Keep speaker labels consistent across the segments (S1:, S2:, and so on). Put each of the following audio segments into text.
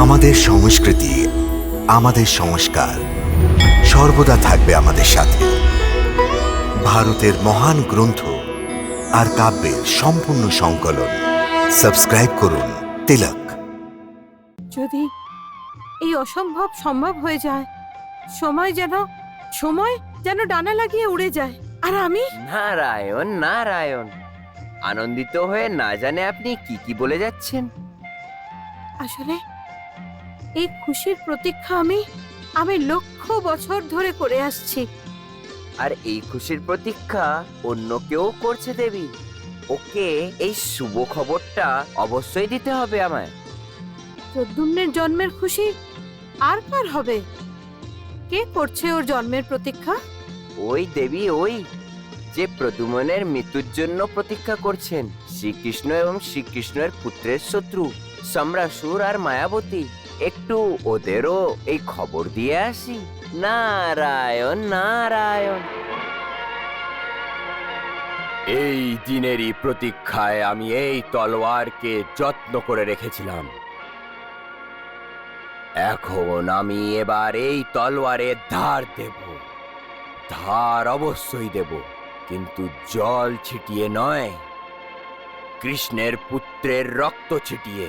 S1: আমাদের সংস্কৃতি, আমাদের সংস্কার সর্বদা থাকবে আমাদের সাথে। ভারতের মহান গ্রন্থ আর কাব্যের সম্পূর্ণ সংকলন। সাবস্ক্রাইব করুন তিলক।
S2: যদি এই অসম্ভব সম্ভব হয়ে যায়, সময় যেন ডানা লাগিয়ে উড়ে যায়, আর আমি
S3: নারায়ণ নারায়ণ, আনন্দিত হয়ে না জানে আপনি কি কি বলে যাচ্ছেন।
S2: আসলে এই খুশির প্রতীক্ষা আমি লক্ষ বছর ধরে করে আসছি।
S3: আর এই খুশির প্রতীক্ষা অন্য কেউ করছে দেবী। ওকে এই শুভ খবরটা অবশ্যই দিতে হবে আমায়।
S2: প্রদ্যুম্নের জন্মের খুশি আর কার হবে? কে করছে ওর জন্মের প্রতীক্ষা?
S3: ওই দেবী, ওই যে প্রদ্যুম্নের মৃত্যুর জন্য প্রতীক্ষা করছেন, শ্রীকৃষ্ণ এবং শ্রীকৃষ্ণের পুত্রের শত্রু সম্রাসুর আর মায়াবতী। একটু ওদেরও এই খবর দিয়ে আসি। নারায়ণ নারায়ণ।
S4: এই দিনেরই প্রতীক্ষায় আমি এই তলোয়ারকে যত্ন করে রেখেছিলাম। এখন আমি এবার এই তলোয়ারের ধার দেব। ধার অবশ্যই দেব, কিন্তু জল ছিটিয়ে নয়, কৃষ্ণের পুত্রের রক্ত ছিটিয়ে।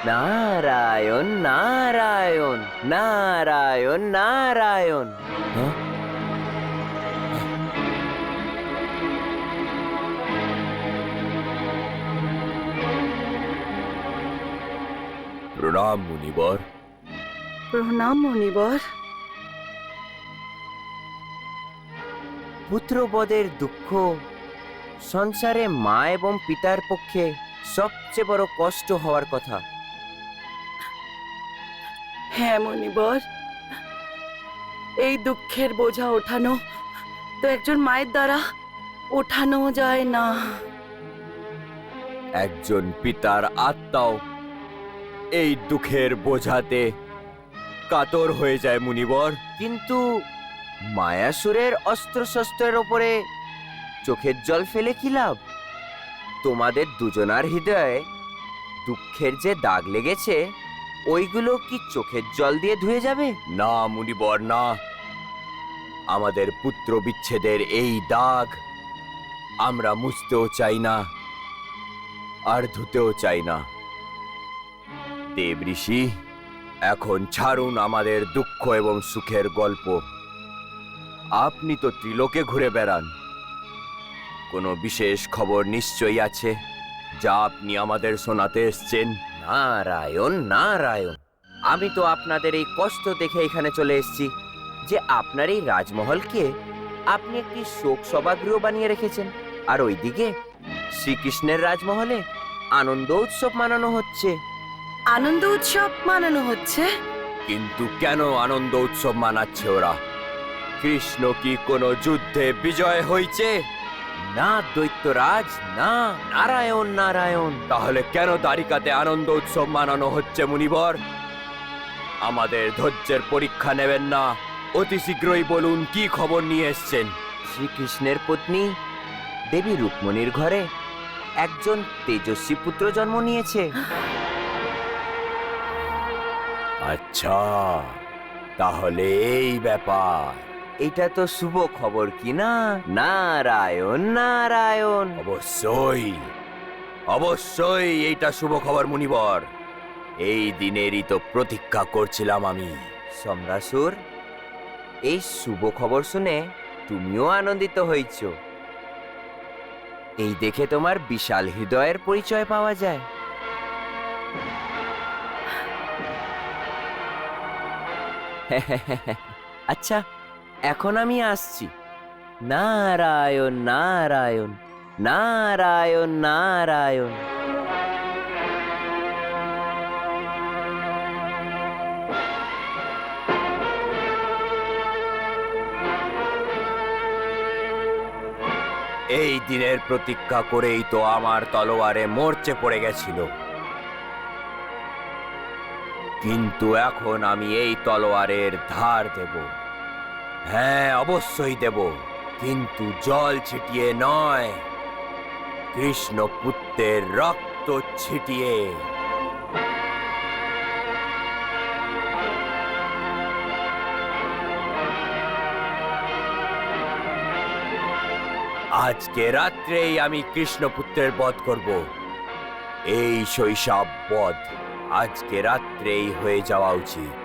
S3: নারায়ণ নারায়ণ নারায়ণ নারায়ণ।
S4: প্রণাম মুনিবর।
S2: প্রণাম মণিবর।
S3: পুত্রবধের দুঃখ সংসারে মা এবং পিতার পক্ষে সবচেয়ে বড় কষ্ট হওয়ার কথা।
S5: হ্যাঁ মণিবর, এই দুঃখের বোঝা ওঠানো তো একজন মায়ের দ্বারা ওঠানো যায় না।
S4: একজন পিতার আত্মাও এই দুঃখের বোঝাতে কাতর হয়ে যায় মুনিবর।
S3: কিন্তু মায়াসুরের অস্ত্রশস্ত্রের ওপরে চোখের জল ফেলে কি লাভ? তোমাদের দুজনার হৃদয়ে দুঃখের যে দাগ লেগেছে, ওইগুলো কি চোখের জল দিয়ে ধুয়ে যাবে?
S4: না মুনিবর, না। আমাদের পুত্র বিচ্ছেদের এই দাগ আমরা মুছতেও চাই না, আর ধুতেও চাই না। দেব ঋষি, এখন ছাড়ুন আমাদের দুঃখ এবং সুখের গল্প। আপনি তো ত্রিলোকে ঘুরে বেড়ান, কোনো বিশেষ খবর নিশ্চয়ই আছে যা আপনি আমাদের শোনাতে এসছেন।
S3: নারায়ণ নারায়ণ, আমি তো আপনাদের এই কষ্ট দেখে এখানে চলে এসেছি যে আপনার এই রাজমহলকে আপনি একটি শোক সভাগৃহ বানিয়ে রেখেছেন, আর ওইদিকে শ্রীকৃষ্ণের রাজমহলে আনন্দ উৎসব মানানো হচ্ছে।
S5: আনন্দ উৎসব মানানো হচ্ছে?
S4: কিন্তু কেন আনন্দ উৎসব মানাচ্ছে ওরা? কৃষ্ণ কি কোনো যুদ্ধে বিজয় হয়েছে?
S3: না দৈত্যরাজ, না। নারায়ণ নারায়ণ।
S4: তাহলে কেন দ্বারিকাতে আনন্দ উৎসব মানানো হচ্ছে মুনিবর? আমাদের ধৈর্যের পরীক্ষা নেবেন না, অতি শীঘ্রই বলুন কি খবর নিয়ে এসছেন।
S3: শ্রীকৃষ্ণের পত্নী দেবী রুক্মণীর ঘরে একজন তেজস্বী পুত্র জন্ম নিয়েছে।
S4: আচ্ছা, তাহলে এই ব্যাপার।
S3: এটা তো শুভ খবর কি না? নারায়ণ নারায়ণ।
S4: অবশ্যই অবশ্যই এইটা শুভ খবর মুনিবর। এই দিনেরই তো প্রতীক্ষা করছিলাম আমি।
S3: সম্রাসুর, এই শুভ খবর শুনে তুমিও আনন্দিত হয়েছ। এই দেখে তোমার বিশাল হৃদয়ের পরিচয় পাওয়া যায়। আচ্ছা, এখন আমি আসছি। নারায়ণ নারায়ণ নারায়ণ নারায়ণ।
S4: এই দিনের প্রতীক্ষা করেই তো আমার তলোয়ারে মরচে পড়ে গেছিল, কিন্তু এখন আমি এই তলোয়ারের ধার দেব। হ্যাঁ, অবশ্যই দেব, কিন্তু জল ছিটিয়ে নয়, কৃষ্ণ পুত্রের রক্ত ছিটিয়ে। আজকে রাত্রেই আমি কৃষ্ণপুত্রের বধ করব। এই শৈশব বধ আজকে রাত্রেই হয়ে যাওয়া উচিত।